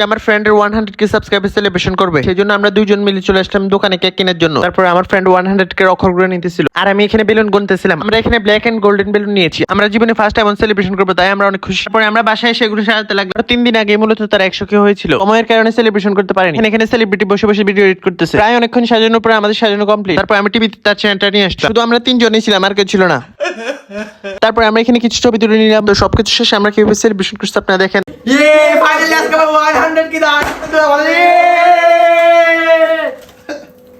আমার ফ্রেন্ডের 100k subscriber celebration করবে, সেজন্য আমরা দুইজন মিলে চলে আসলাম দোকানে কেক কেনার জন্য। তারপর আমার ফ্রেন্ড 100k অক্ষর করে নিতেছিল আর আমি এখানে বেলুন গুনতেছিলাম। আমরা এখানে ব্ল্যাক এন্ড গোল্ডেন বেলুন নিয়েছি, আমরা জীবনে ফার্স্ট টাইম সেলিব্রেশন করবো, তাই আমরা অনেক খুশি। তারপরে আমরা বাসায় এসে এগুলো সাজাতে লাগলো। 3 দিন আগে মূলত তার 100k হয়েছিল, সময়ের কারণে সেলিব্রেশন করতে পারিনি। এখানে সেলিব্রিটি বসে বসে ভিডিও এডিট করতেছে। প্রায় অনেকক্ষণ সাজানোর পরে আমাদের সাজানো কমপ্লিট। তারপর আমি টিভিতে তার চ্যানেলটা নিয়ে আসলাম, শুধু আমরা 3 জনই ছিলাম, আর কেউ ছিল না। তারপর আমরা এখানে কিছু ছবি তুলে নিলাম। তো সবকিছু শেষে আমরা কিভাবে সেলিব্রেশন করছি আপনারা দেখেন। ফাইনালি আজকে 100k দান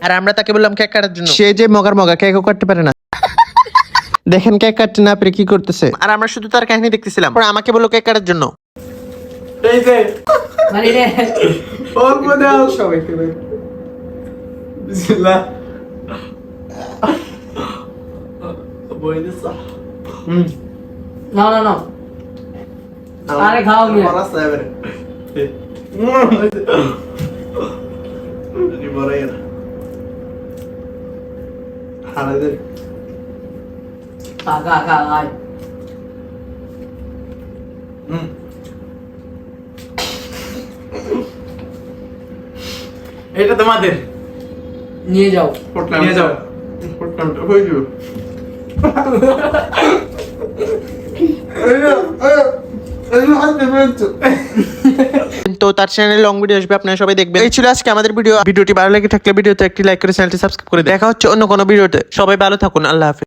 আর আমরা তাকে বললাম কেক কাটার জন্য, সে যে মগা কেকও কাটতে পারে না। দেখেন কেক কাটতে না পেরে কি করতেছে, আর আমরা শুধু তার কাহিনী দেখতেছিলাম। পরে আমাকে বললো কেক কাটার জন্য। এই যে মানে রে অল্প দাও সবাইকে বিসমিল্লাহ বইদে সা না না না আরে খাও মিয়া বড় সাহেবের নি বড় এর হারাদের কাকা আয় এটা তোমাদের নিয়ে যাও নিয়ে যাও ফটকামটা হয়ে যাবে তো তার চ্যানেলে লং ভিডিও আসবে, আপনারা সবাই দেখবেন। এই ছিল আজকে আমাদের ভিডিওটি ভালো লেগে থাকলে ভিডিওতে একটি লাইক করে চ্যানেলটি সাবস্ক্রাইব করে দেখা হচ্ছে অন্য কোনো ভিডিওতে। সবাই ভালো থাকুন, আল্লাহ হাফেজ।